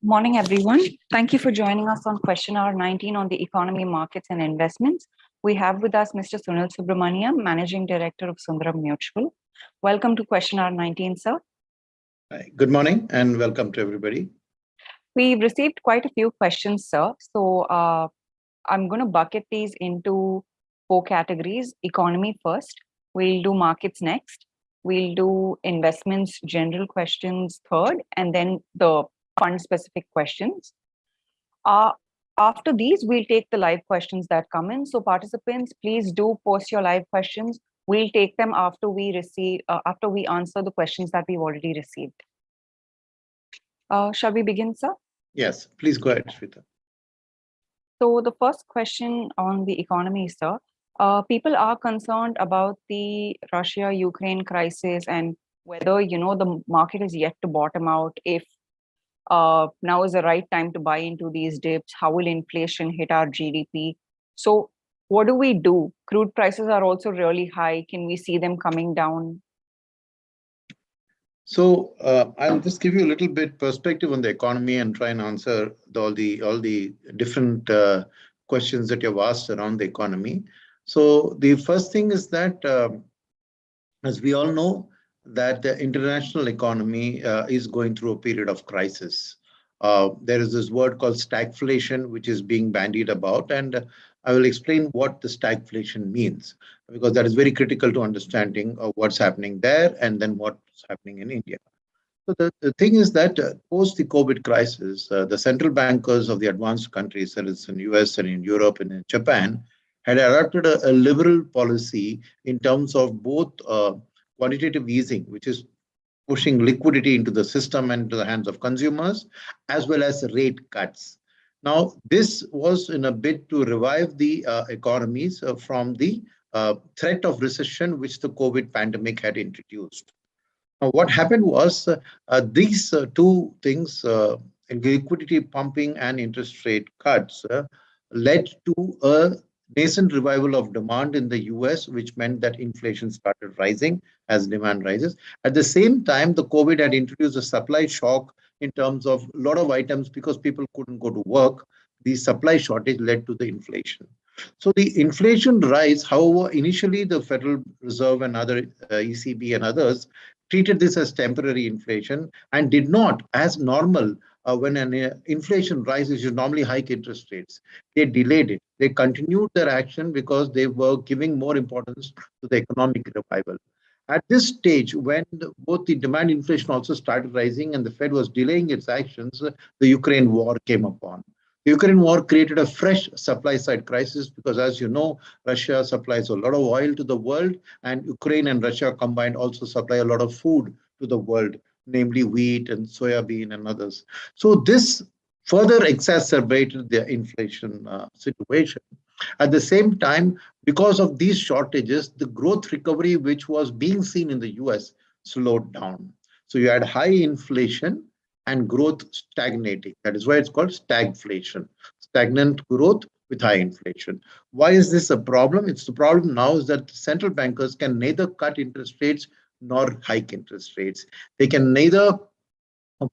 Morning, everyone. Thank you for joining us on question hour 19 on the economy, markets, and investments. We have with us Mr. Sunil Subramaniam, Managing Director of Sundaram Mutual. Welcome to question hour 19, sir. Hi. Good morning and welcome to everybody. We've received quite a few questions, sir. So I'm going to bucket these into 4 categories. Economy first. We'll do markets next. We'll do investments, general questions third, and then the fund-specific questions. After these, we'll take the live questions that come in. So participants, please do post your live questions. We'll take them after we answer the questions that we've already received. Shall we begin, sir? Yes, please go ahead, Shweta. So the first question on the economy, sir. People are concerned about the Russia-Ukraine crisis and whether, the market is yet to bottom out. If now is the right time to buy into these dips, how will inflation hit our GDP? So what do we do? Crude prices are also really high. Can we see them coming down? So I'll just give you a little bit perspective on the economy and try and answer all the different questions that you've asked around the economy. So the first thing is that, as we all know, that the international economy is going through a period of crisis. There is this word called stagflation, which is being bandied about, and I will explain what the stagflation means, because that is very critical to understanding what's happening there and then what's happening in India. So the thing is that post the COVID crisis, the central bankers of the advanced countries, that is in US and in Europe and in Japan, had adopted a liberal policy in terms of both quantitative easing, which is pushing liquidity into the system and into the hands of consumers, as well as rate cuts. Now, this was in a bid to revive the economies from the threat of recession which the COVID pandemic had introduced. Now, what happened was these two things, liquidity pumping and interest rate cuts, led to a nascent revival of demand in the US, which meant that inflation started rising as demand rises. At the same time, the COVID had introduced a supply shock in terms of a lot of items because people couldn't go to work. The supply shortage led to the inflation. So the inflation rise, however, initially the Federal Reserve and other ECB and others treated this as temporary inflation and did not, as normal, when an inflation rises, you normally hike interest rates. They delayed it. They continued their action because they were giving more importance to the economic revival. At this stage, when both the demand inflation also started rising and the Fed was delaying its actions, the Ukraine war came upon. The Ukraine war created a fresh supply side crisis because, as you know, Russia supplies a lot of oil to the world, and Ukraine and Russia combined also supply a lot of food to the world, namely wheat and soya bean and others. So this further exacerbated the inflation situation. At the same time, because of these shortages, the growth recovery which was being seen in the US slowed down. So you had high inflation and growth stagnating. That is why it's called stagflation, stagnant growth with high inflation. Why is this a problem? It's the problem now is that central bankers can neither cut interest rates nor hike interest rates. They can neither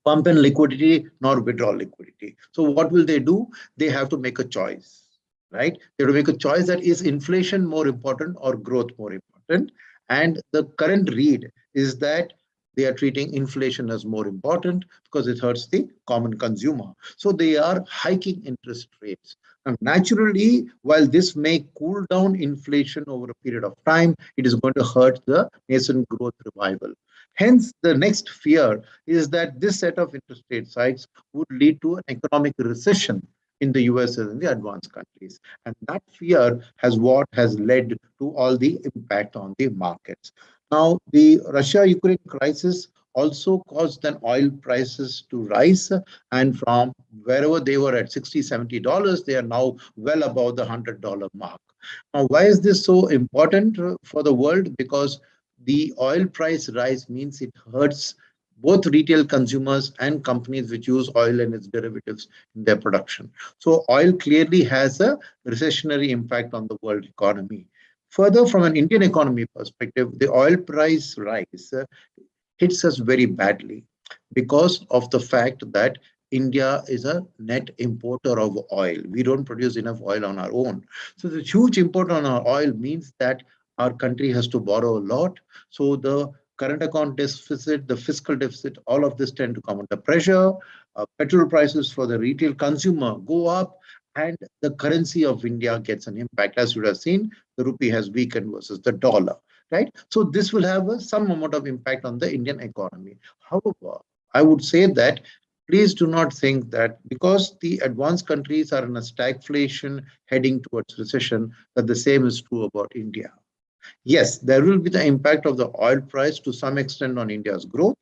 pump in liquidity nor withdraw liquidity. So what will they do? They have to make a choice, right? They have to make a choice that is inflation more important or growth more important. And the current read is that they are treating inflation as more important because it hurts the common consumer. So they are hiking interest rates. And naturally, while this may cool down inflation over a period of time, it is going to hurt the nascent growth revival. Hence, the next fear is that this set of interest rate hikes would lead to an economic recession in the US and in the advanced countries. And that fear has what has led to all the impact on the markets. Now, the Russia-Ukraine crisis also caused then oil prices to rise, and from wherever they were at $60, $70, they are now well above the $100 mark. Now, why is this so important for the world? Because the oil price rise means it hurts both retail consumers and companies which use oil and its derivatives in their production. So oil clearly has a recessionary impact on the world economy. Further, from an Indian economy perspective, the oil price rise hits us very badly because of the fact that India is a net importer of oil. We don't produce enough oil on our own. So the huge import on our oil means that our country has to borrow a lot. So the current account deficit, the fiscal deficit, all of this tend to come under pressure. Petrol prices for the retail consumer go up, and the currency of India gets an impact. As you have seen, the rupee has weakened versus the dollar, right? So this will have some amount of impact on the Indian economy. However, I would say that please do not think that because the advanced countries are in a stagflation heading towards recession, that the same is true about India. Yes, there will be the impact of the oil price to some extent on India's growth.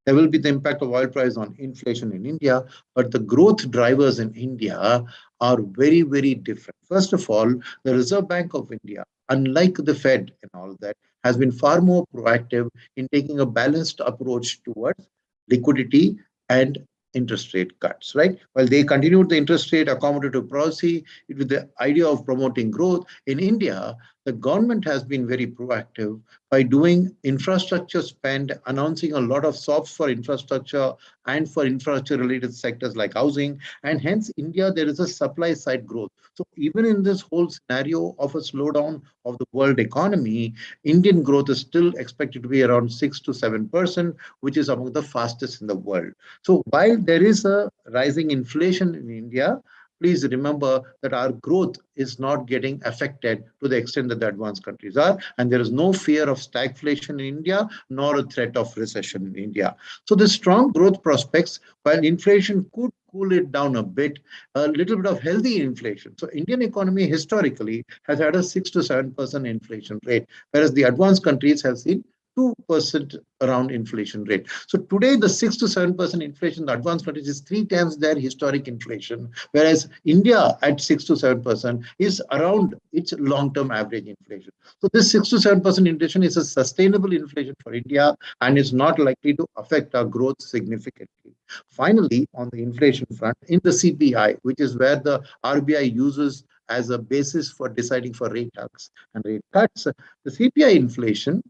There will be the impact of oil price on inflation in India, but the growth drivers in India are very, very different. First of all, the Reserve Bank of India, unlike the Fed and all that, has been far more proactive in taking a balanced approach towards liquidity and interest rate cuts, right? While they continued the interest rate accommodative policy with the idea of promoting growth, in India, the government has been very proactive by doing infrastructure spend, announcing a lot of SOPs for infrastructure and for infrastructure related sectors like housing. And hence, India, there is a supply side growth. So, even in this whole scenario of a slowdown of the world economy, Indian growth is still expected to be around 6 to 7%, which is among the fastest in the world. So, while there is a rising inflation in India, please remember that our growth is not getting affected to the extent that the advanced countries are. And there is no fear of stagflation in India, nor a threat of recession in India. So the strong growth prospects, while inflation could cool it down a bit, a little bit of healthy inflation. So Indian economy historically has had a 6 to 7% inflation rate, whereas the advanced countries have seen 2% around inflation rate. So today, the 6 to 7% inflation in the advanced countries is 3 times their historic inflation, whereas India at 6 to 7% is around its long-term average inflation. So this 6 to 7% inflation is a sustainable inflation for India and is not likely to affect our growth significantly. Finally, on the inflation front, in the CPI, which is where the RBI uses as a basis for deciding for rate hikes and rate cuts, the CPI inflation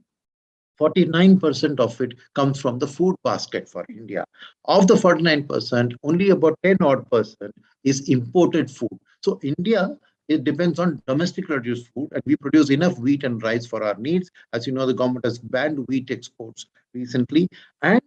49% of it comes from the food basket for India. Of the 49%, only about 10 odd percent is imported food. So India, it depends on domestic produced food, and we produce enough wheat and rice for our needs. As you know, the government has banned wheat exports recently, and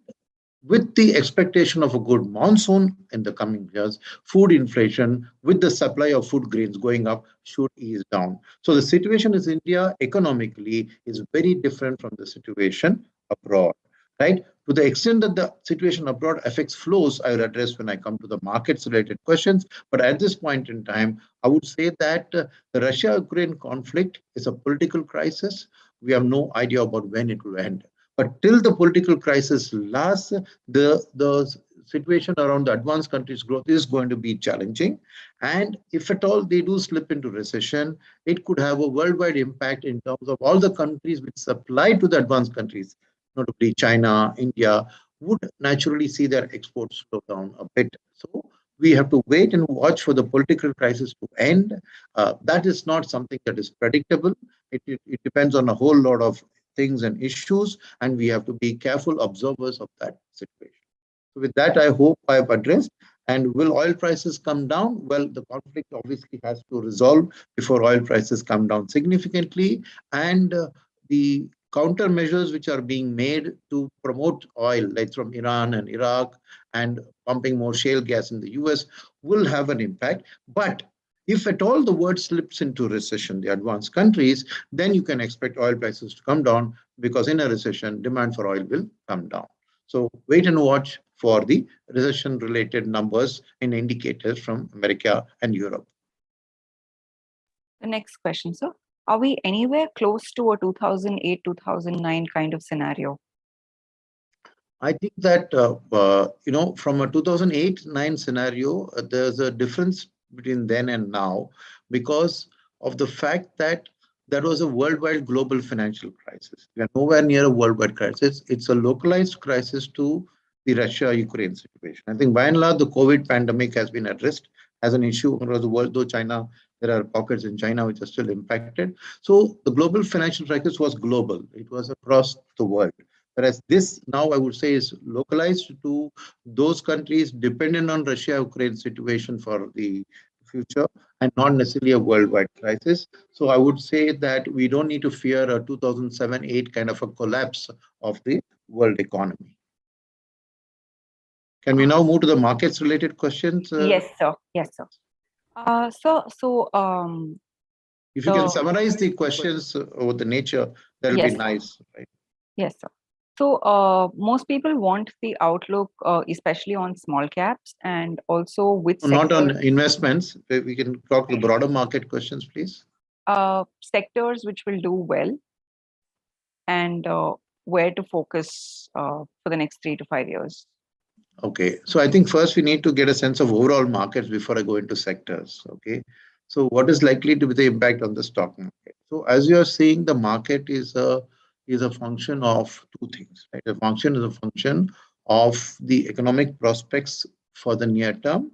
with the expectation of a good monsoon in the coming years, food inflation with the supply of food grains going up should ease down. So the situation in India economically is very different from the situation abroad, right? To the extent that the situation abroad affects flows, I will address when I come to the markets related questions. But at this point in time, I would say that the Russia-Ukraine conflict is a political crisis. We have no idea about when it will end. But till the political crisis lasts, the situation around the advanced countries' growth is going to be challenging. And if at all they do slip into recession, it could have a worldwide impact in terms of all the countries which supply to the advanced countries, notably China, India, would naturally see their exports slow down a bit. So we have to wait and watch for the political crisis to end. That is not something that is predictable. It depends on a whole lot of things and issues, and we have to be careful observers of that situation. So with that, I hope I have addressed. And will oil prices come down? Well, the conflict obviously has to resolve before oil prices come down significantly. And the countermeasures which are being made to promote oil, like from Iran and Iraq, and pumping more shale gas in the US, will have an impact. But if at all the world slips into recession, the advanced countries, then you can expect oil prices to come down because in a recession, demand for oil will come down. So wait and watch for the recession related numbers and indicators from America and Europe. The next question, sir. Are we anywhere close to a 2008, 2009 kind of scenario? I think that, from a 2008-9 scenario, there's a difference between then and now because of the fact that there was a worldwide global financial crisis. We are nowhere near a worldwide crisis. It's a localized crisis to the Russia-Ukraine situation. I think by and large, the COVID pandemic has been addressed as an issue across the world, though China, there are pockets in China which are still impacted. So the global financial crisis was global. It was across the world. Whereas this now I would say is localized to those countries dependent on Russia-Ukraine situation for the future and not necessarily a worldwide crisis. So I would say that we don't need to fear a 2007-8 kind of a collapse of the world economy. Can we now move to the markets related questions? Yes, sir. Yes, sir. So, If you can summarize the questions over the nature, that'll be yes, sir. nice, right? Yes, sir. So, most people want the outlook, especially on small caps and also which Not on sectors, investments. We can talk the broader market questions, please. sectors which will do well, and where to focus for the next 3 to 5 years. Okay, so I think first we need to get a sense of overall markets before I go into sectors. Okay, so what is likely to be the impact on the stock market? So as you are seeing, the market is a function of two things, right? The function is a function of the economic prospects for the near term,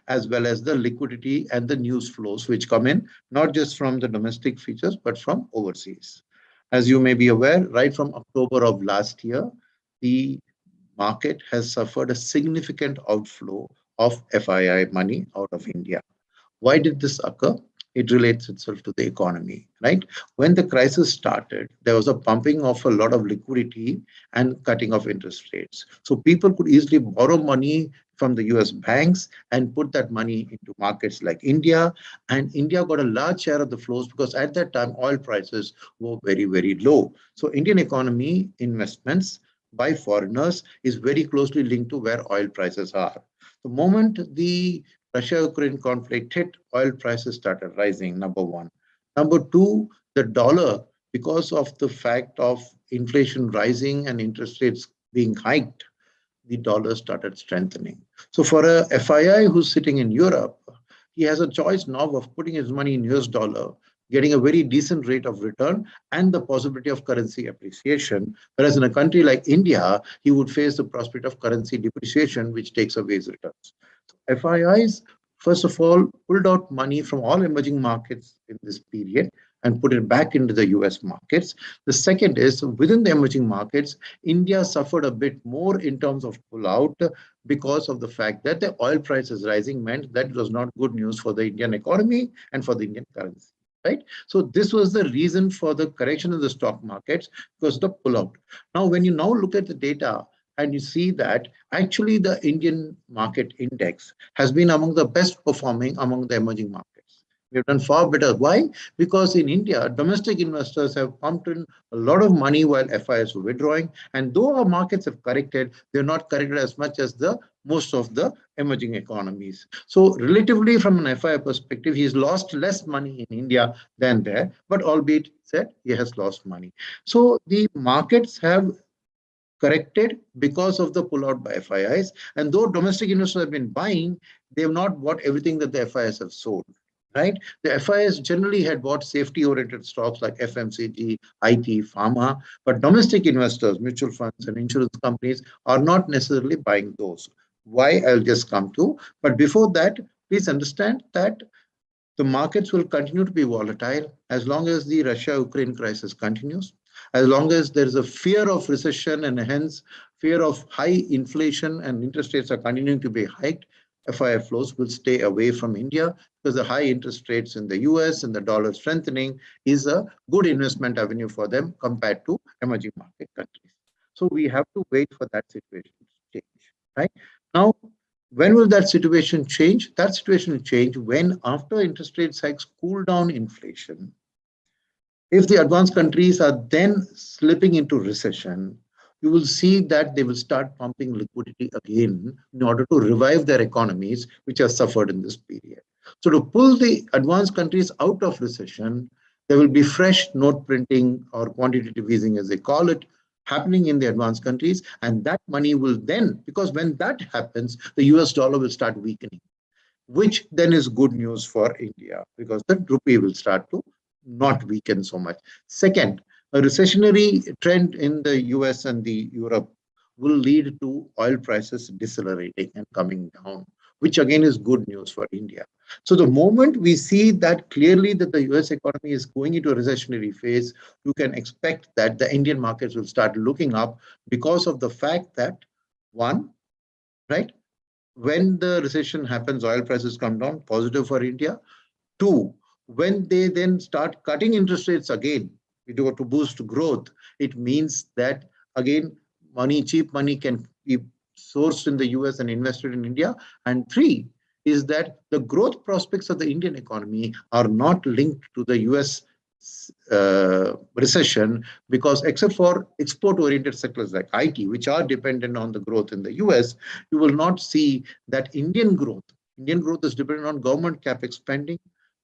as well as the liquidity and the news flows which come in not just from the domestic features but from overseas. As you may be aware, right from October of last year, the market has suffered a significant outflow of FII money out of India. Why did this occur? It relates itself to the economy, right? When the crisis started, there was a pumping of a lot of liquidity and cutting of interest rates. So people could easily borrow money from the US banks and put that money into markets like India. And India got a large share of the flows because at that time, oil prices were very, very low. So Indian economy investments by foreigners is very closely linked to where oil prices are. The moment the Russia-Ukraine conflict hit, oil prices started rising, number one. Number two, the dollar, because of the fact of inflation rising and interest rates being hiked, the dollar started strengthening. So for a FII who's sitting in Europe, he has a choice now of putting his money in US dollar, getting a very decent rate of return and the possibility of currency appreciation. Whereas in a country like India, he would face the prospect of currency depreciation, which takes away his returns. FIIs, first of all, pulled out money from all emerging markets in this period and put it back into the US markets. The second is within the emerging markets, India suffered a bit more in terms of pullout because of the fact that the oil prices rising meant that it was not good news for the Indian economy and for the Indian currency. Right. So this was the reason for the correction in the stock markets because the pullout. Now, when you now look at the data, and you see that actually the Indian market index has been among the best performing among the emerging markets. We have done far better. Why? Because in India, domestic investors have pumped in a lot of money while FIs were withdrawing. And though our markets have corrected, they're not corrected as much as the most of the emerging economies. So relatively from an FI perspective, he's lost less money in India than there, but albeit said he has lost money. So the markets have corrected because of the pullout by FIIs. And though domestic investors have been buying, they have not bought everything that the FIIs have sold. Right? The FIIs generally had bought safety-oriented stocks like FMCG, IT, pharma, but domestic investors, mutual funds, and insurance companies are not necessarily buying those. Why? I'll just come to. But before that, please understand that the markets will continue to be volatile as long as the Russia-Ukraine crisis continues, as long as there is a fear of recession and hence fear of high inflation and interest rates are continuing to be hiked. FII flows will stay away from India because the high interest rates in the US and the dollar strengthening is a good investment avenue for them compared to emerging market countries. So we have to wait for that situation to change. Right now, when will that situation change? That situation will change when, after interest rate hikes cool down inflation, if the advanced countries are then slipping into recession, you will see that they will start pumping liquidity again in order to revive their economies, which have suffered in this period. So, to pull the advanced countries out of recession, there will be fresh note printing or quantitative easing, as they call it, happening in the advanced countries. And that money will then, because when that happens, the US dollar will start weakening, which then is good news for India because the rupee will start to not weaken so much. Second, a recessionary trend in the US and the Europe will lead to oil prices decelerating and coming down, which again is good news for India. So the moment we see that clearly that the US economy is going into a recessionary phase, you can expect that the Indian markets will start looking up because of the fact that, one, right, when the recession happens, oil prices come down, positive for India. Two, when they then start cutting interest rates again, to boost growth, it means that again, cheap money can be sourced in the US and invested in India. And three is that the growth prospects of the Indian economy are not linked to the US recession, because except for export-oriented sectors like IT, which are dependent on the growth in the US, you will not see that Indian growth is dependent on government capex spending,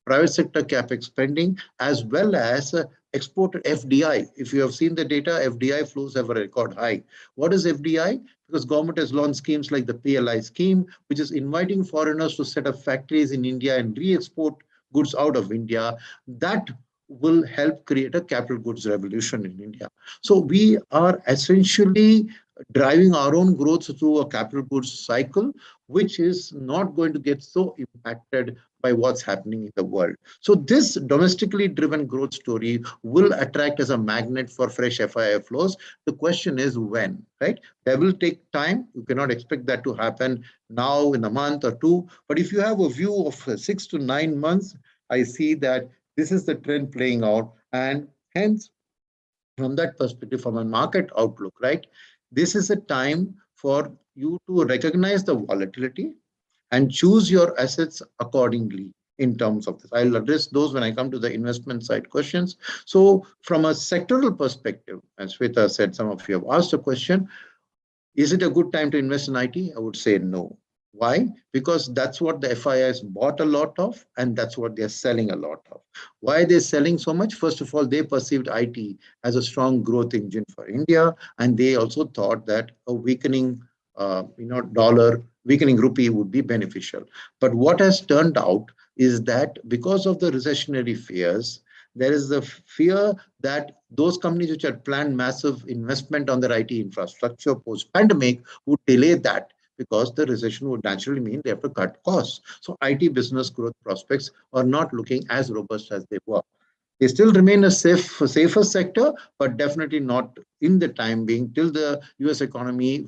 private sector capex spending, as well as export FDI. If you have seen the data, FDI flows have a record high. What is FDI? Because government has launched schemes like the PLI scheme, which is inviting foreigners to set up factories in India and re-export goods out of India. That will help create a capital goods revolution in India. So we are essentially driving our own growth through a capital goods cycle, which is not going to get so impacted by what's happening in the world. So this domestically driven growth story will attract as a magnet for fresh FII flows. The question is when, right? That will take time. You cannot expect that to happen now in a month or two. But if you have a view of 6 to 9 months, I see that this is the trend playing out. And hence, from that perspective, from a market outlook, right, this is a time for you to recognize the volatility and choose your assets accordingly in terms of this. I'll address those when I come to the investment side questions. So from a sectoral perspective, as Shweta said, some of you have asked a question, is it a good time to invest in IT? I would say no. Why? Because that's what the FIIs bought a lot of, and that's what they're selling a lot of. Why are they selling so much? First of all, they perceived IT as a strong growth engine for India, and they also thought that a weakening, dollar, weakening rupee would be beneficial. But what has turned out is that because of the recessionary fears, there is the fear that those companies which had planned massive investment on their IT infrastructure post-pandemic would delay that, because the recession would naturally mean they have to cut costs. So IT business growth prospects are not looking as robust as they were. They still remain a safer sector, but definitely not in the time being till the US economy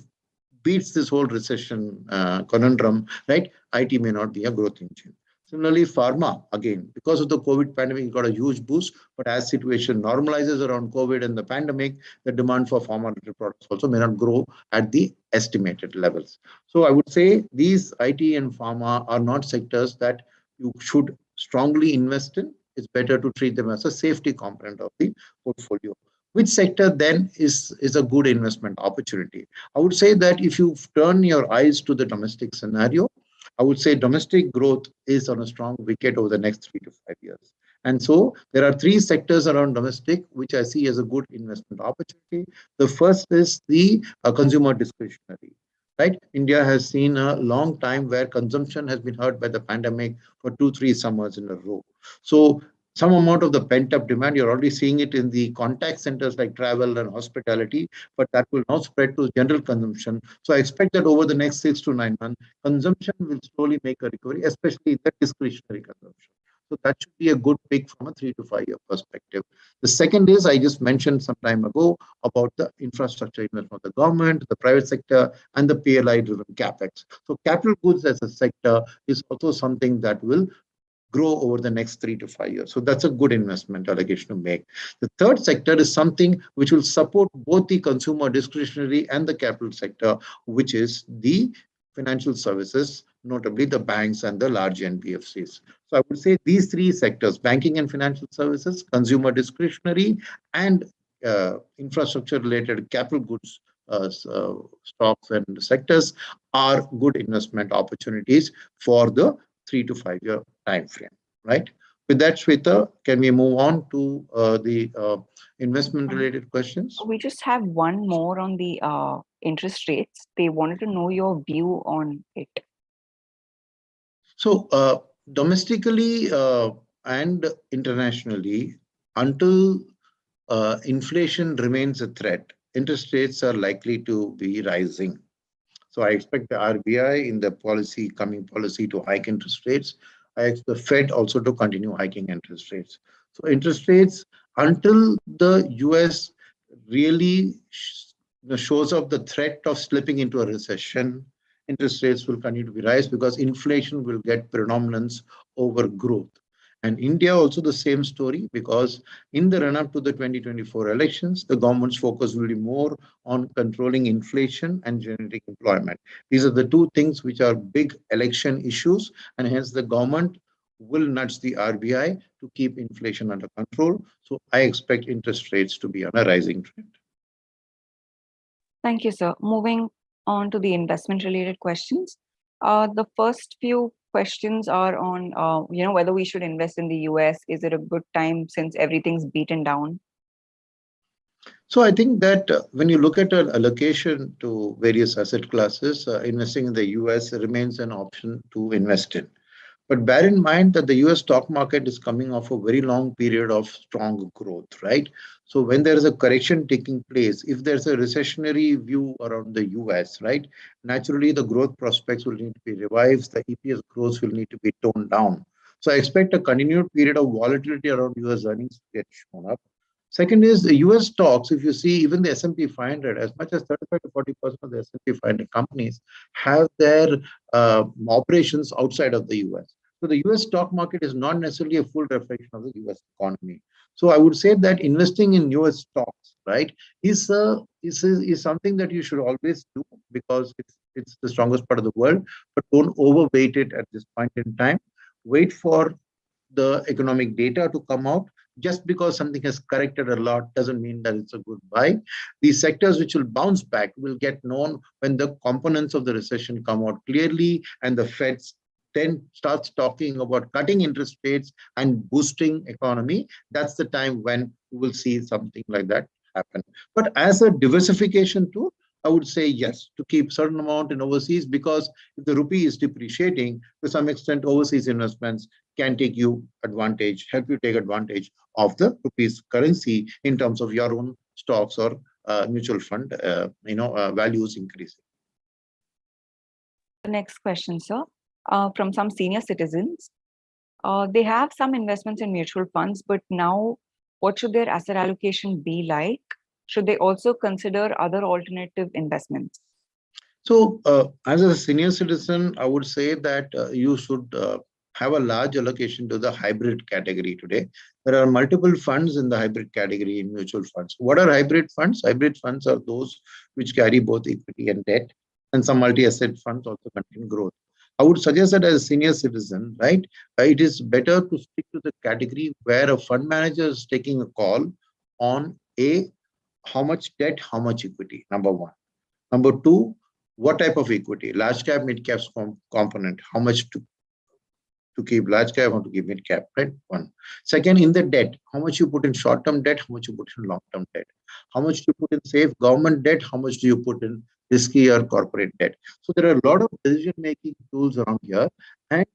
beats this whole recession conundrum, right? IT may not be a growth engine. Similarly, pharma, again, because of the COVID pandemic, it got a huge boost. But as situation normalizes around COVID and the pandemic, the demand for pharma-related products also may not grow at the estimated levels. So I would say these IT and pharma are not sectors that you should strongly invest in. It's better to treat them as a safety component of the portfolio. Which sector then is a good investment opportunity? I would say that if you turn your eyes to the domestic scenario, I would say domestic growth is on a strong wicket over the next 3 to 5 years. And so there are three sectors around domestic which I see as a good investment opportunity. The first is the consumer discretionary. Right? India has seen a long time where consumption has been hurt by the pandemic for 2, 3 summers in a row. So some amount of the pent-up demand, you're already seeing it in the contact centers like travel and hospitality, but that will now spread to general consumption. So I expect that over the next 6 to 9 months, consumption will slowly make a recovery, especially in the discretionary consumption. So that should be a good pick from a 3 to 5 year perspective. The second is, I just mentioned some time ago about the infrastructure investment of the government, the private sector, and the PLI-driven capex. So capital goods as a sector is also something that will grow over the next 3 to 5 years. So that's a good investment allocation to make. The third sector is something which will support both the consumer discretionary and the capital sector, which is the financial services, notably the banks and the large NBFCs. So I would say these three sectors, banking and financial services, consumer discretionary, and infrastructure related capital goods stocks and sectors are good investment opportunities for the 3 to 5 year time frame, right? With that, Shweta, can we move on to the investment related questions? We just have one more on the interest rates. They wanted to know your view on it. So domestically and internationally, until inflation remains a threat, interest rates are likely to be rising. So I expect the RBI in the coming policy to hike interest rates I expect the Fed also to continue hiking interest rates. So interest rates, until the US really shows up the threat of slipping into a recession, interest rates will continue to be rise because inflation will get predominance over growth. And India also the same story, because in the run-up to the 2024 elections, the government's focus will be more on controlling inflation and generating employment. These are the two things which are big election issues, and hence the government will nudge the RBI to keep inflation under control. So I expect interest rates to be on a rising trend. Thank you, sir. Moving on to the investment related questions. The first few questions are on, whether we should invest in the US. Is it a good time since everything's beaten down? So I think that when you look at an allocation to various asset classes, investing in the US remains an option to invest in. But bear in mind that the US stock market is coming off a very long period of strong growth, right? So when there is a correction taking place, if there's a recessionary view around the US, right, naturally the growth prospects will need to be revised, the EPS growth will need to be toned down. So I expect a continued period of volatility around US earnings to get shown up. Second is the US stocks. If you see even the S&P 500, as much as 35 to 40% of the S&P 500 companies have their operations outside of the US. So the US stock market is not necessarily a full reflection of the US economy. So I would say that investing in US stocks, right, is something that you should always do because it's the strongest part of the world, but don't overweight it at this point in time. Wait for the economic data to come out. Just because something has corrected a lot doesn't mean that it's a good buy. These sectors which will bounce back will get known when the components of the recession come out clearly and the Fed then starts talking about cutting interest rates and boosting economy. That's the time when we will see something like that happen. But as a diversification tool, I would say yes, to keep certain amount in overseas, because if the rupee is depreciating, to some extent, overseas investments can take you advantage, help you take advantage of the rupee's currency in terms of your own stocks or mutual fund, values increasing. The next question, sir, from some senior citizens. They have some investments in mutual funds, but now what should their asset allocation be like? Should they also consider other alternative investments? So, as a senior citizen, I would say that you should have a large allocation to the hybrid category today. There are multiple funds in the hybrid category in mutual funds. What are hybrid funds? Hybrid funds are those which carry both equity and debt, and some multi-asset funds also contain growth. I would suggest that as a senior citizen, right, it is better to stick to the category where a fund manager is taking a call on how much debt, how much equity, number one. Number two, what type of equity? Large cap, mid cap component. How much to keep large cap, how to keep mid cap, right? One. Second, in the debt, how much you put in short term debt, how much you put in long term debt, how much do you put in safe government debt, how much do you put in risky or corporate debt. So there are a lot of decision making tools around here, and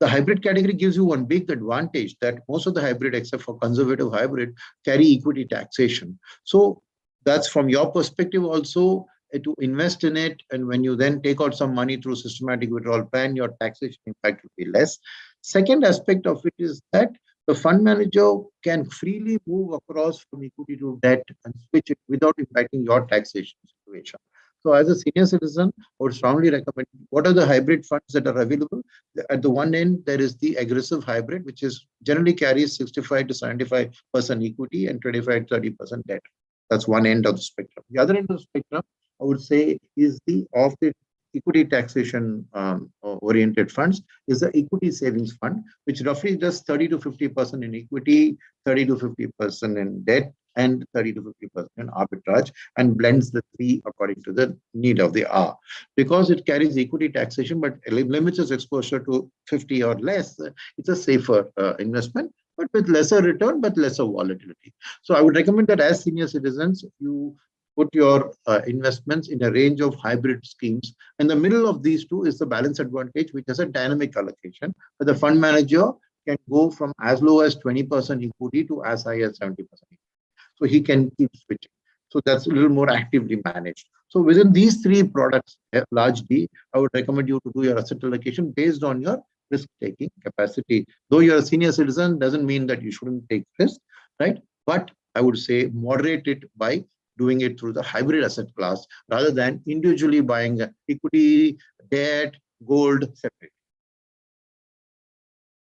the hybrid category gives you one big advantage that most of the hybrid, except for conservative hybrid, carry equity taxation. So that's from your perspective also to invest in it. And when you then take out some money through systematic withdrawal plan, your taxation impact will be less. Second aspect of it is that the fund manager can freely move across from equity to debt and switch it without impacting your taxation situation. So as a senior citizen, I would strongly recommend what are the hybrid funds that are available. At the one end, there is the aggressive hybrid, which is generally carries 65 to 75% equity and 25 to 30% debt. That's one end of the spectrum. The other end of the spectrum, I would say, is the equity taxation oriented funds, is the equity savings fund, which roughly does 30 to 50% in equity, 30 to 50% in debt, and 30 to 50% in arbitrage, and blends the three according to the need of the hour. Because it carries equity taxation, but limits its exposure to 50 or less, it's a safer investment, but with lesser return, but lesser volatility. So I would recommend that as senior citizens, you put your investments in a range of hybrid schemes. In the middle of these two is the balance advantage, which has a dynamic allocation, where the fund manager can go from as low as 20% equity to as high as 70% equity. So he can keep switching. So that's a little more actively managed. So within these three products, large D, I would recommend you to do your asset allocation based on your risk-taking capacity. Though you're a senior citizen, doesn't mean that you shouldn't take risk, right? But I would say moderate it by doing it through the hybrid asset class rather than individually buying equity, debt, gold separately.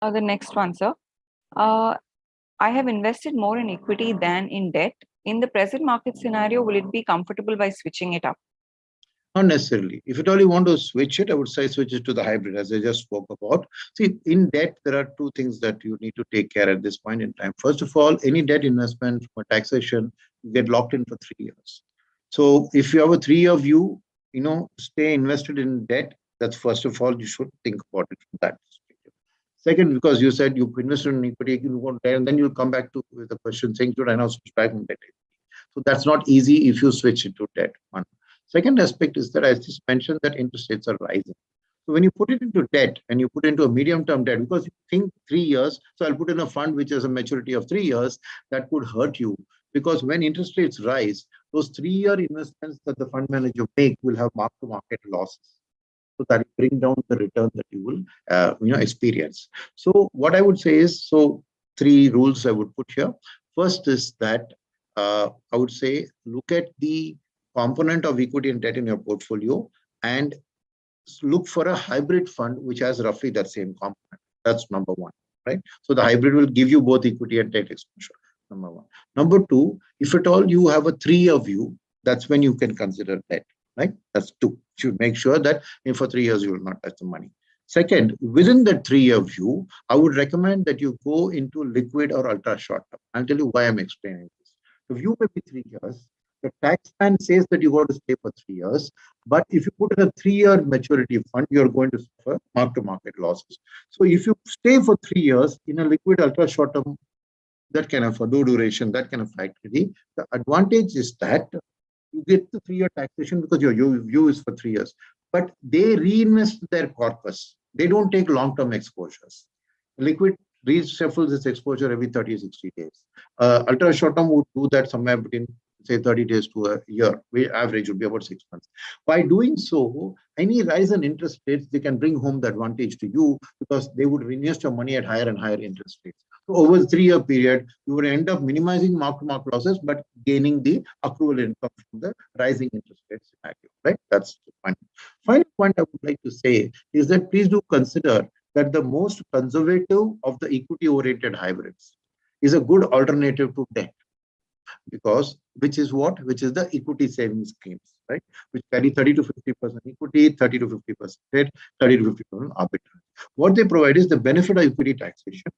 The next one, sir. I have invested more in equity than in debt. In the present market scenario, will it be comfortable by switching it up? Not necessarily. If at all you want to switch it, I would say switch it to the hybrid, as I just spoke about. See, in debt, there are two things that you need to take care at this point in time. First of all, any debt investment for taxation, you get locked in for 3 years. So if you have a 3-year view, stay invested in debt. That's first of all, you should think about it from that perspective. Second, because you said you invested in equity, you want debt, and then you'll come back to the question saying, should I now switch back from debt? So that's not easy if you switch it to debt. One. Second aspect is that I just mentioned that interest rates are rising. So when you put it into debt and you put into a medium-term debt, because you think 3 years, so I'll put in a fund which has a maturity of 3 years, that could hurt you. Because when interest rates rise, those 3-year investments that the fund manager make will have mark-to-market losses. So that will bring down the return that you will experience. So what I would say is, so 3 rules I would put here. First is that I would say look at the component of equity and debt in your portfolio and look for a hybrid fund which has roughly that same component. That's number one, right? So the hybrid will give you both equity and debt exposure, number one. Number two, if at all you have a 3-year view, that's when you can consider debt, right? That's two. You should make sure that for 3 years you will not touch the money. Second, within that 3-year view, I would recommend that you go into liquid or ultra short term. I'll tell you why I'm explaining this. The view may be 3 years. The tax man says that you got to stay for 3 years, but if you put in a 3-year maturity fund, you're going to suffer mark-to-market losses. So if you stay for 3 years in a liquid ultra short term, that kind of a low duration, that kind of activity, the advantage is that you get the 3-year taxation because your view is for 3 years, but they reinvest their corpus. They don't take long-term exposures. Liquid reshuffles its exposure every 30, 60 days. Ultra short term would do that somewhere between say 30 days to a year. Average would be about 6 months. By doing so, any rise in interest rates, they can bring home the advantage to you because they would reinvest your money at higher and higher interest rates. So over a 3-year period, you would end up minimizing mark-to-market losses, but gaining the accrual income from the rising interest rates scenario, right? That's the point. Final point I would like to say is that please do consider that the most conservative of the equity-oriented hybrids is a good alternative to debt. Because which is the equity savings schemes, right? Which carry 30 to 50% equity, 30 to 50% debt, 30 to 50% arbitrage. What they provide is the benefit of equity taxation,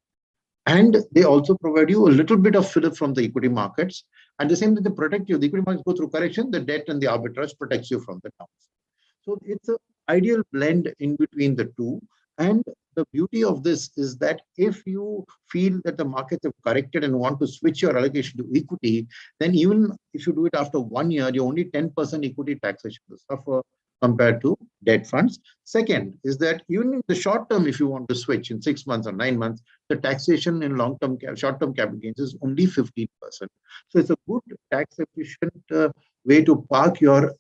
and they also provide you a little bit of fillip from the equity markets. At the same time, they protect you. The equity markets go through correction, the debt and the arbitrage protects you from the downside. So it's an ideal blend in between the two. And the beauty of this is that if you feel that the markets have corrected and want to switch your allocation to equity, then even if you do it after 1 year, you're only 10% equity taxation to suffer compared to debt funds. Second is that even in the short term, if you want to switch in 6 months or 9 months, the taxation in short-term capital gains is only 15%. So it's a good tax efficient way to park your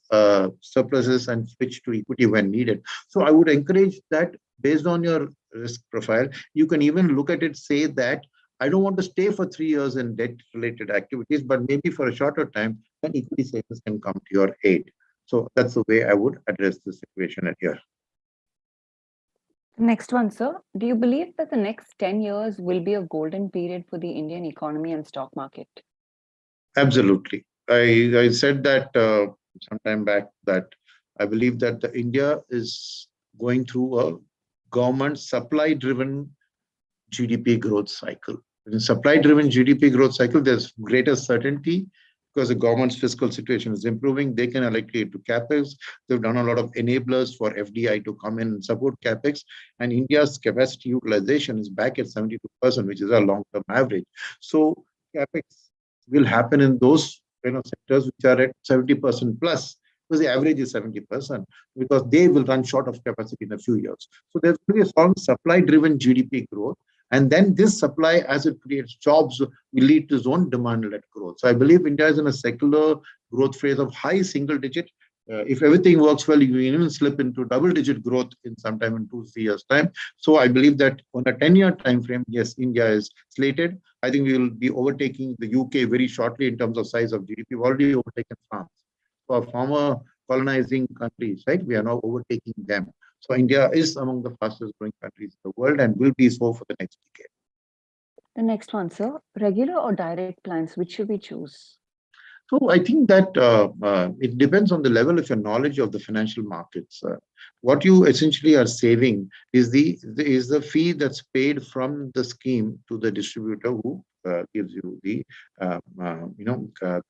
surpluses and switch to equity when needed. So I would encourage that based on your risk profile, you can even look at it, say that I don't want to stay for 3 years in debt-related activities, but maybe for a shorter time, then equity savings can come to your aid. So that's the way I would address the situation at here. Next one, sir. Do you believe that the next 10 years will be a golden period for the Indian economy and stock market? Absolutely. I said that sometime back that I believe that India is going through a government supply-driven GDP growth cycle. In supply-driven GDP growth cycle, there's greater certainty because the government's fiscal situation is improving. They can allocate to capex. They've done a lot of enablers for FDI to come in and support capex. And India's capacity utilization is back at 72%, which is our long-term average. So capex will happen in those sectors which are at 70% plus, because the average is 70%, because they will run short of capacity in a few years. So there's going to be a strong supply-driven GDP growth. And then this supply, as it creates jobs, will lead to its own demand-led growth. So I believe India is in a secular growth phase of high single-digit If everything works well, you will even slip into double-digit growth in sometime in 2, 3 years' time. So I believe that on a 10-year time frame, yes, India is slated. I think we will be overtaking the UK very shortly in terms of size of GDP. We've already overtaken France. So our former colonizing countries, right? We are now overtaking them. So India is among the fastest growing countries in the world and will be so for the next decade. The next one, sir. Regular or direct plans, which should we choose? So I think that it depends on the level of your knowledge of the financial markets. What you essentially are saving is the fee that's paid from the scheme to the distributor who gives you the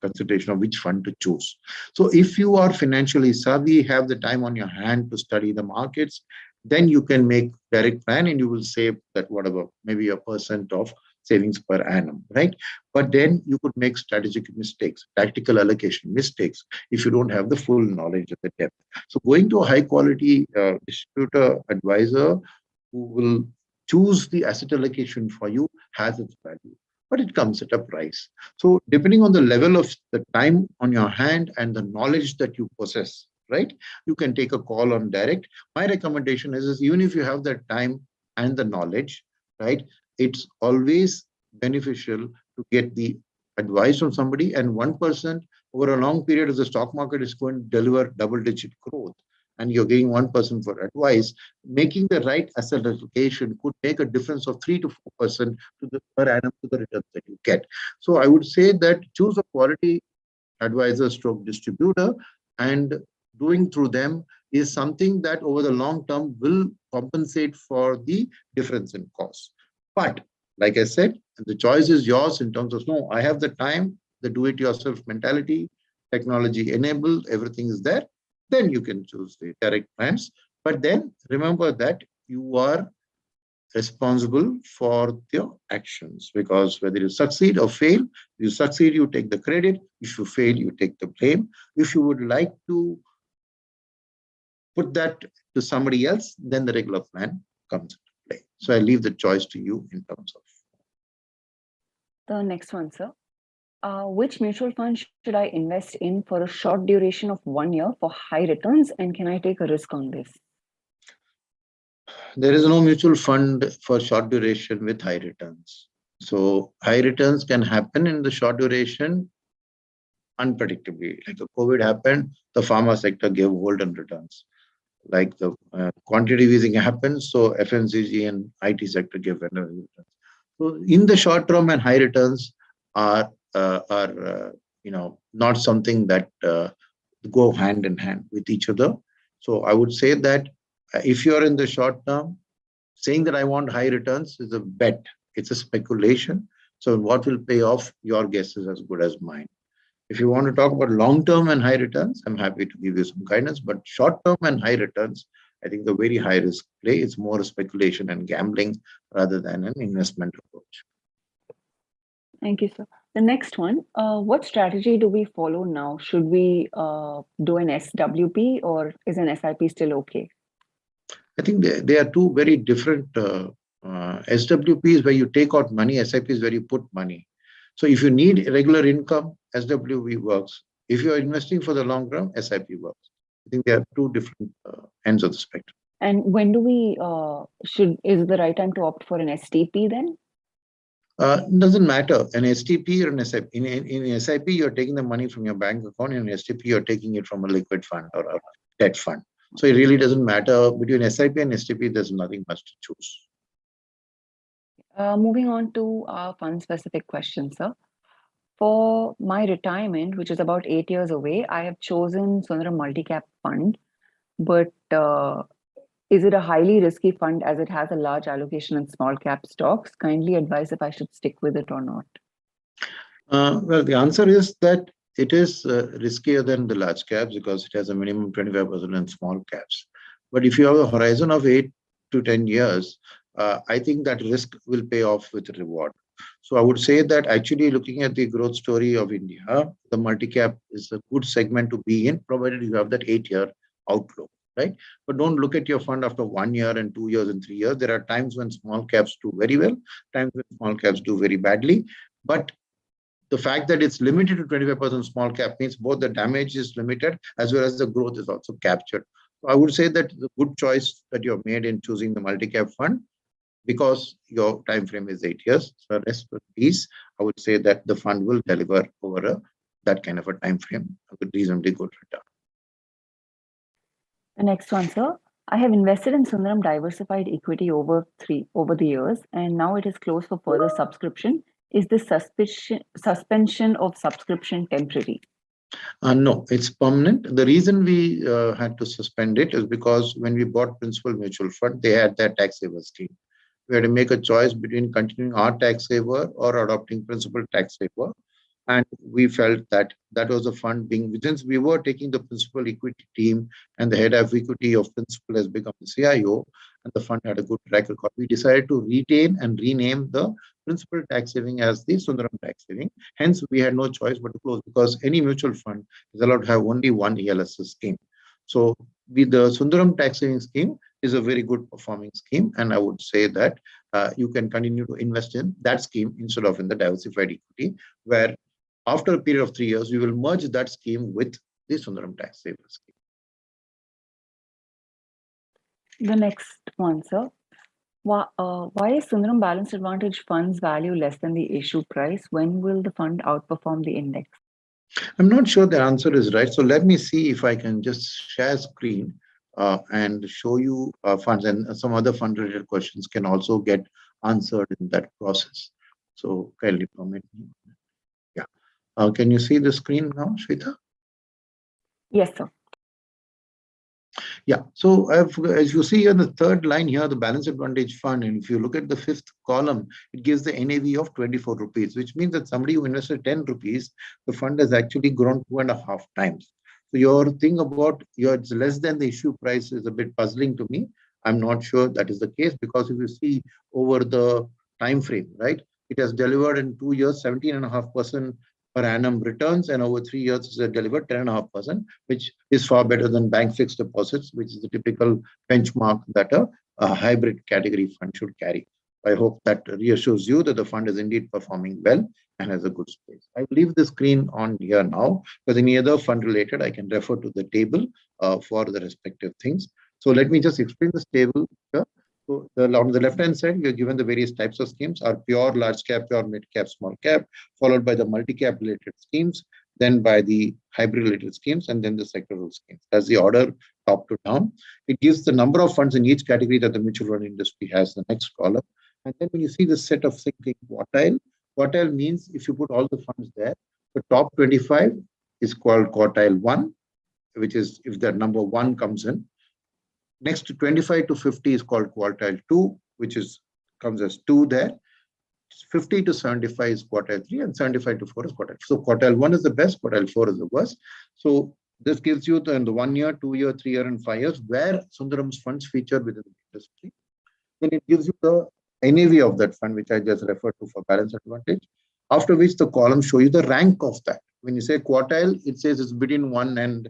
consideration of which fund to choose. So if you are financially savvy, have the time on your hand to study the markets, then you can make direct plan and you will save that whatever, maybe 1% of savings per annum, right? But then you could make strategic mistakes, tactical allocation mistakes, if you don't have the full knowledge of the depth. So going to a high quality distributor advisor who will choose the asset allocation for you has its value, but it comes at a price. So depending on the level of the time on your hand and the knowledge that you possess, right, you can take a call on direct. My recommendation is even if you have the time and the knowledge, right, it's always beneficial to get the advice from somebody, and 1% over a long period, if the stock market is going to deliver double-digit growth and you're getting 1% for advice, making the right asset allocation could make a difference of 3 to 4% to the per annum to the returns that you get. So I would say that choose a quality advisor stroke distributor, and doing through them is something that over the long term will compensate for the difference in cost. But like I said, the choice is yours in terms of, no, I have the time, the do-it-yourself mentality, technology enabled, everything is there, then you can choose the direct plans. But then remember that you are responsible for your actions, because whether you succeed or fail, you succeed, you take the credit. If you fail, you take the blame. If you would like to put that to somebody else, then the regular plan comes into play. So I leave the choice to you in terms of. The next one, sir. Which mutual fund should I invest in for a short duration of 1 year for high returns? And can I take a risk on this? There is no mutual fund for short duration with high returns. So high returns can happen in the short duration unpredictably. Like the COVID happened, the pharma sector gave golden returns. Like the quantitative easing happened, so FMCG and IT sector gave returns. So in the short term, and high returns are not something that go hand in hand with each other. So I would say that if you're in the short term, saying that I want high returns is a bet. It's a speculation. So what will pay off, your guess is as good as mine. If you want to talk about long-term and high returns, I'm happy to give you some guidance. But short-term and high returns, I think the very high risk play is more speculation and gambling rather than an investment approach. Thank you, sir. The next one, what strategy do we follow now? Should we do an SWP or is an SIP still okay? I think they are two very different. SWP is where you take out money, SIP is where you put money. So if you need regular income, SWP works. If you're investing for the long term, SIP works. I think they are two different ends of the spectrum. And when do we is it the right time to opt for an STP then? Doesn't matter, an STP or an SIP. In SIP, you're taking the money from your bank account. In an STP, you're taking it from a liquid fund or a debt fund. So it really doesn't matter. Between SIP and STP, there's nothing much to choose. Moving on to our fund-specific question, sir. For my retirement, which is about 8 years away, I have chosen Sundaram Multi-Cap Fund. But is it a highly risky fund as it has a large allocation in small cap stocks? Kindly advise if I should stick with it or not. Well, the answer is that it is riskier than the large caps because it has a minimum 25% in small caps. But if you have a horizon of 8 to 10 years, I think that risk will pay off with reward. So I would say that actually looking at the growth story of India, the multi-cap is a good segment to be in, provided you have that 8-year outlook, right? But don't look at your fund after 1 year and 2 years and 3 years. There are times when small caps do very well, times when small caps do very badly. But the fact that it's limited to 25% small cap means both the damage is limited as well as the growth is also captured. So I would say that the good choice that you have made in choosing the multi-cap fund, because your time frame is 8 years. So rest of these, I would say that the fund will deliver over that kind of a time frame, a reasonably good return. The next one, sir. I have invested in Sundaram Diversified Equity over the years, and now it is closed for further subscription. Is this suspension of subscription temporary? No, it's permanent. The reason we had to suspend it is because when we bought Principal Mutual Fund, they had their tax saver scheme. We had to make a choice between continuing our tax saver or adopting Principal tax saver. And we felt that that was a fund being, since we were taking the principal equity team and the head of equity of principal has become the CIO, and the fund had a good track record, we decided to retain and rename the principal tax saving as the Sundaram tax saving. Hence, we had no choice but to close, because any mutual fund is allowed to have only one ELS scheme. So the Sundaram tax saving scheme is a very good performing scheme. And I would say that you can continue to invest in that scheme instead of in the diversified equity, where after a period of 3 years, we will merge that scheme with the Sundaram tax saver scheme. The next one, sir. Why is Sundaram Balanced Advantage Fund's value less than the issue price? When will the fund outperform the index? I'm not sure the answer is right. So let me see if I can just share screen and show you funds, and some other fund related questions can also get answered in that process. So kindly permit me. Yeah. Can you see the screen now, Shweta? Yes, sir. Yeah, so as you see on the third line here, the balance advantage fund, and if you look at the fifth column, it gives the NAV of 24 rupees, which means that somebody who invested 10 rupees, the fund has actually grown 2.5 times. So your thing about it's less than the issue price is a bit puzzling to me. I'm not sure that is the case, because if you see over the time frame, right, it has delivered in 2 years 17.5% per annum returns, and over 3 years it has delivered 10.5%, which is far better than bank fixed deposits, which is the typical benchmark that a hybrid category fund should carry. I hope that reassures you that the fund is indeed performing well and has a good space. I leave the screen on here now, because any other fund related, I can refer to the table for the respective things. So let me just explain this table here. So on the left-hand side, we are given the various types of schemes: are pure large cap, pure mid cap, small cap, followed by the multi-cap related schemes, then by the hybrid related schemes, and then the sectoral schemes. As the order top to down, it gives the number of funds in each category that the mutual fund industry has, the next column. And then when you see the set of thinking quartile means if you put all the funds there, the top 25 is called quartile 1, which is if the number 1 comes in. Next to 25 to 50 is called quartile 2, which comes as 2 there. 50 to 75 is quartile 3, and 75 to 4 is quartile. So quartile 1 is the best, quartile 4 is the worst. So this gives you the 1 year, 2 year, 3 year, and 5 years where Sundaram's funds feature within the industry. Then it gives you the NAV of that fund, which I just referred to for balance advantage. After which the columns show you the rank of that. When you say quartile, it says it's between 1 and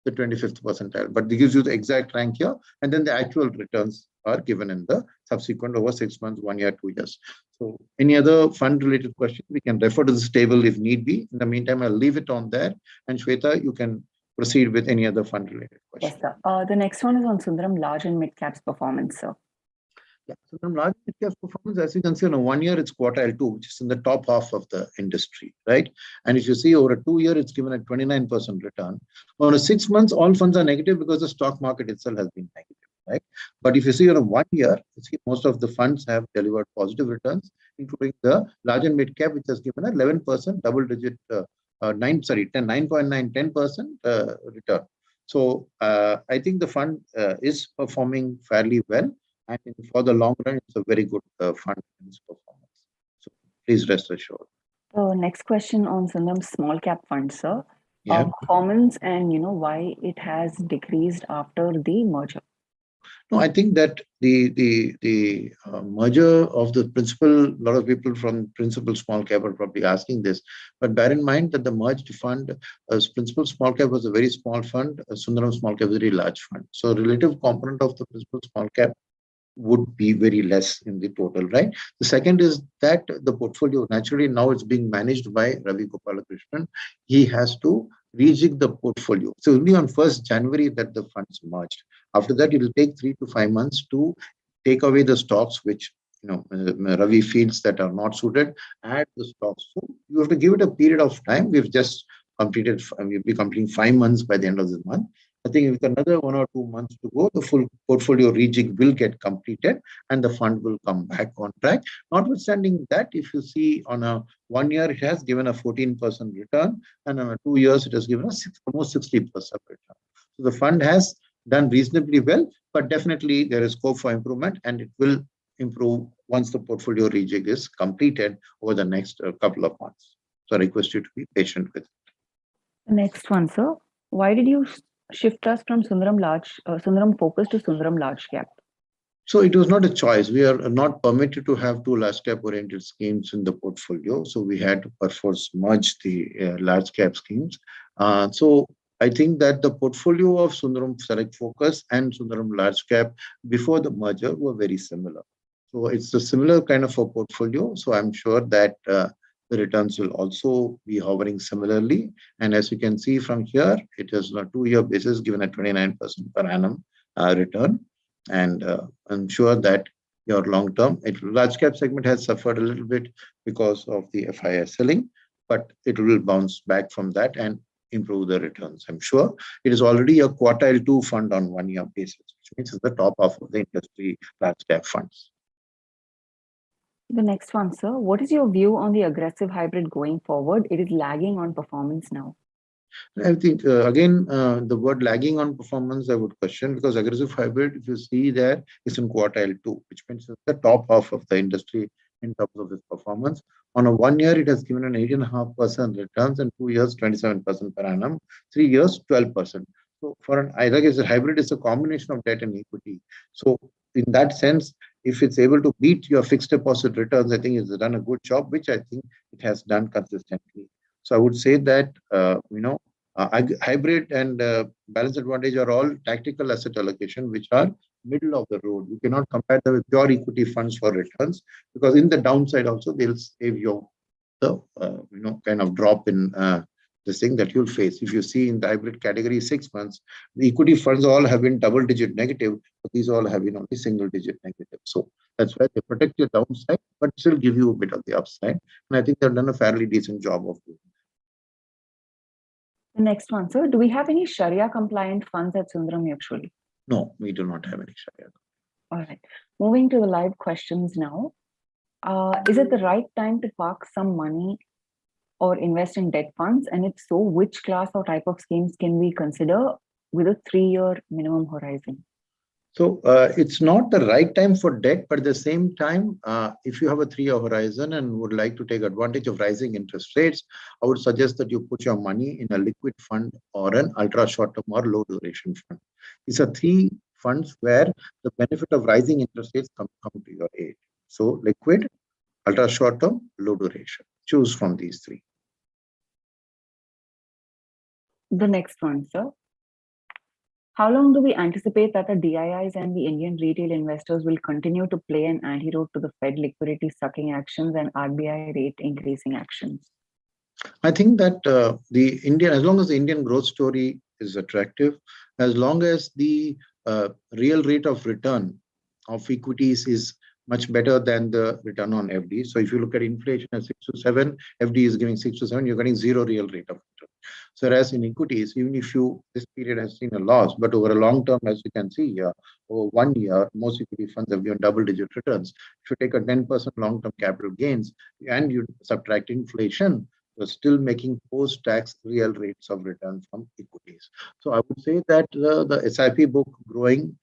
the 25th percentile, but it gives you the exact rank here, and then the actual returns are given in the subsequent over 6 months, 1 year, 2 years. So any other fund related questions, we can refer to this table if need be. In the meantime, I'll leave it on there, and Shweta, you can proceed with any other fund related questions. Yes, sir. The next one is on Sundaram large and mid caps performance, sir. Yeah, so from large mid cap performance, as you can see, in a 1 year, it's quartile 2, which is in the top half of the industry, right? And if you see over a 2 year, it's given a 29% return. On a 6 months, all funds are negative because the stock market itself has been negative, right? But if you see on a 1 year, you see most of the funds have delivered positive returns, including the large and mid cap, which has given 11% double digit, 10% return. So I think the fund is performing fairly well. And for the long run, it's a very good fund in its performance. So please rest assured. The next question on Sundaram's small cap fund, sir. Yeah. Performance and why it has decreased after the merger. No, I think that the merger of the principal, a lot of people from principal small cap are probably asking this, but bear in mind that the merged fund, principal small cap was a very small fund, Sundaram small cap was a very large fund. So relative component of the principal small cap would be very less in the total, right? The second is that the portfolio, naturally now it's being managed by Ravi Gopalakrishnan. He has to rejig the portfolio. So only on 1st January that the funds merged. After that, it will take 3 to 5 months to take away the stocks which Ravi feels that are not suited, add the stocks. So you have to give it a period of time. We'll be completing 5 months by the end of this month. I think with another 1 or 2 months to go, the full portfolio rejig will get completed and the fund will come back on track. Notwithstanding that, if you see on a 1 year, it has given a 14% return, and on a 2 years, it has given almost 60% return. So the fund has done reasonably well, but definitely there is scope for improvement, and it will improve once the portfolio rejig is completed over the next couple of months. So I request you to be patient with it. The next one, sir. Why did you shift us from Sundaram Focus to Sundaram Large Cap? So it was not a choice. We are not permitted to have two large cap oriented schemes in the portfolio. So we had to perforce merge the large cap schemes. So I think that the portfolio of Sundaram Select Focus and Sundaram Large Cap before the merger were very similar. So it's a similar kind of a portfolio. So I'm sure that the returns will also be hovering similarly. And as you can see from here, it is on a 2-year basis given a 29% per annum return. And I'm sure that your long-term, large cap segment has suffered a little bit because of the FIS selling, but it will bounce back from that and improve the returns. I'm sure it is already a quartile 2 fund on 1-year basis, which means it's the top half of the industry large cap funds. The next one, sir. What is your view on the aggressive hybrid going forward? It is lagging on performance now. I think, again, the word lagging on performance, I would question, because aggressive hybrid, if you see there, is in quartile 2, which means it's the top half of the industry in terms of its performance. On a 1 year, it has given an 8.5% returns, and 2 years, 27% per annum, 3 years, 12%. So for an, I guess a hybrid is a combination of debt and equity. So in that sense, if it's able to beat your fixed deposit returns, I think it's done a good job, which I think it has done consistently. So I would say that, hybrid and balance advantage are all tactical asset allocation, which are middle of the road. You cannot compare them with pure equity funds for returns, because in the downside also, they'll save you the, kind of drop in this thing that you'll face. If you see in the hybrid category 6 months, the equity funds all have been double-digit negative, but these all have been only single-digit negative. So that's why they protect your downside, but still give you a bit of the upside. And I think they've done a fairly decent job of doing that. The next one, sir. Do we have any Sharia compliant funds at Sundaram Mutual? No, we do not have any Sharia. All right. Moving to the live questions now. Is it the right time to park some money or invest in debt funds? And if so, which class or type of schemes can we consider with a 3-year minimum horizon? So it's not the right time for debt, but at the same time, if you have a 3-year horizon and would like to take advantage of rising interest rates, I would suggest that you put your money in a liquid fund or an ultra short-term or low duration fund. These are 3 funds where the benefit of rising interest rates come to your aid. So liquid, ultra short-term, low duration. Choose from these 3. The next one, sir. How long do we anticipate that the DIIs and the Indian retail investors will continue to play an antiroot to the Fed liquidity sucking actions and RBI rate increasing actions? I think that as long as the Indian growth story is attractive, as long as the real rate of return of equities is much better than the return on FD. So if you look at inflation at 6 to 7, FD is giving 6 to 7, you're getting 0 real rate of return. So whereas in equities, even if this period has seen a loss, but over a long term, as you can see here, over 1 year, most equity funds have given double-digit returns. If you take a 10% long-term capital gains and you subtract inflation, you're still making post-tax real rates of return from equities. So I would say that the SIP book growing,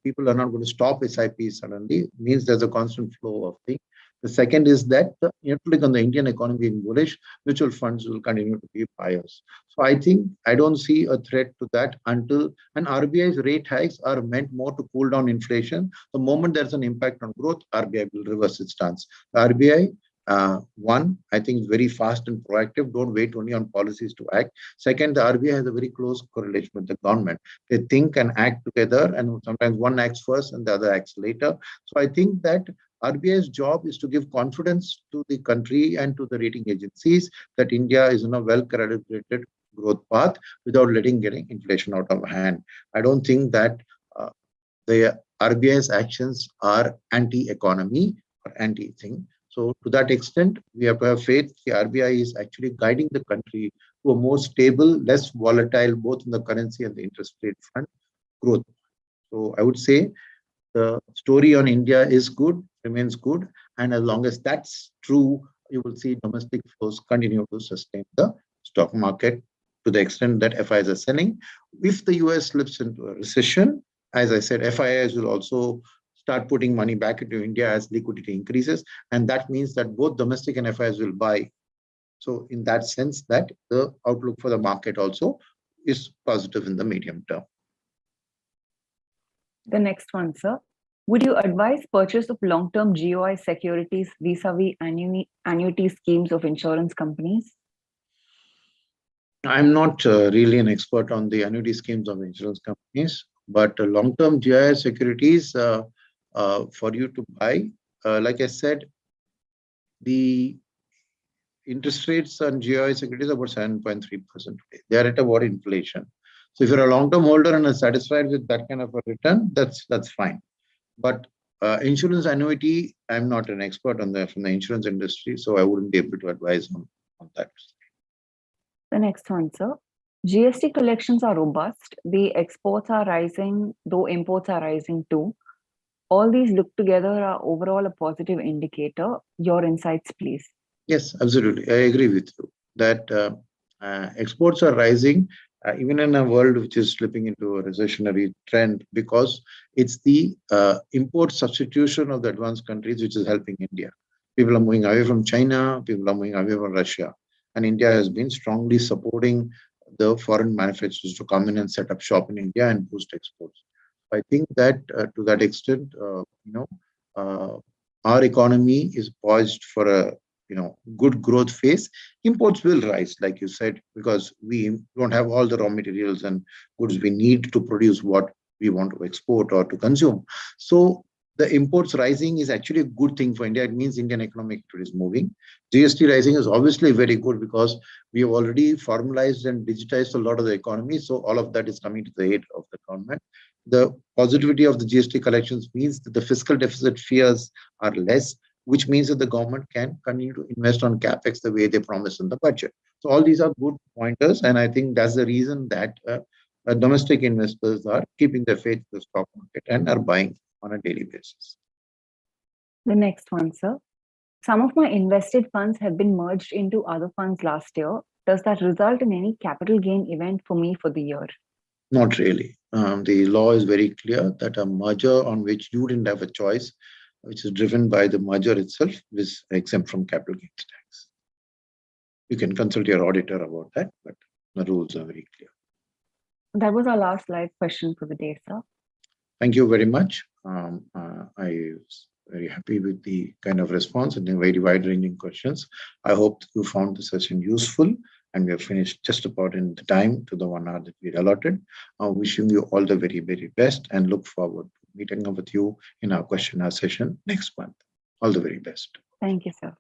people are not going to stop SIPs suddenly, means there's a constant flow of things. The second is that you have to look on the Indian economy being bullish, mutual funds will continue to be buyers. So I think I don't see a threat to that until, and RBI's rate hikes are meant more to cool down inflation. The moment there's an impact on growth, RBI will reverse its stance. The RBI One, I think it's very fast and proactive. Don't wait only on policies to act. Second, the RBI has a very close correlation with the government. They think and act together, and sometimes one acts first and the other acts later. So I think that RBI's job is to give confidence to the country and to the rating agencies that India is on a well-calibrated growth path without getting inflation out of hand. I don't think that uh, the RBI's actions are anti-economy or anti-thing. So to that extent, we have to have faith the RBI is actually guiding the country to a more stable, less volatile, both in the currency and the interest rate front growth. So I would say the story on India is good, remains good. And as long as that's true, you will see domestic flows continue to sustain the stock market to the extent that FIs are selling. If the US slips into a recession, as I said, FIs will also start putting money back into India as liquidity increases. And that means that both domestic and FIs will buy. So in that sense, that the outlook for the market also is positive in the medium term. The next one, sir. Would you advise purchase of long-term GOI securities vis-a-vis annuity schemes of insurance companies? I'm not really an expert on the annuity schemes of insurance companies, but long-term GII securities for you to buy, like I said, the interest rates on GII securities are about 7.3% today. They are at about inflation. So if you're a long-term holder and are satisfied with that kind of a return, that's fine. But insurance annuity, I'm not an expert on that from the insurance industry, so I wouldn't be able to advise on that. The next one, sir. GST collections are robust. The exports are rising, though imports are rising too. All these look together are overall a positive indicator. Your insights, please. Yes, absolutely. I agree with you that exports are rising even in a world which is slipping into a recessionary trend because it's the import substitution of the advanced countries which is helping India. People are moving away from China, people are moving away from Russia. And India has been strongly supporting the foreign manufacturers to come in and set up shop in India and boost exports. I think that to that extent, our economy is poised for a good growth phase. Imports will rise, like you said, because we don't have all the raw materials and goods we need to produce what we want to export or to consume. So the imports rising is actually a good thing for India. It means Indian economic activity is moving. GST rising is obviously very good because we have already formalized and digitized a lot of the economy. So all of that is coming to the aid of the government. The positivity of the GST collections means that the fiscal deficit fears are less, which means that the government can continue to invest on capex the way they promised in the budget. So all these are good pointers, and I think that's the reason that domestic investors are keeping their faith in the stock market and are buying on a daily basis. The next one, sir. Some of my invested funds have been merged into other funds last year. Does that result in any capital gain event for me for the year? Not really. The law is very clear that a merger on which you didn't have a choice, which is driven by the merger itself, is exempt from capital gains tax. You can consult your auditor about that, but the rules are very clear. That was our last live question for the day, sir. Thank you very much. I was very happy with the kind of response and the very wide-ranging questions. I hope you found the session useful, and we have finished just about in the time to the 1 hour that we allotted. Wishing you all the very, very best and look forward to meeting up with you in our question and answer session next month. All the very best. Thank you, sir.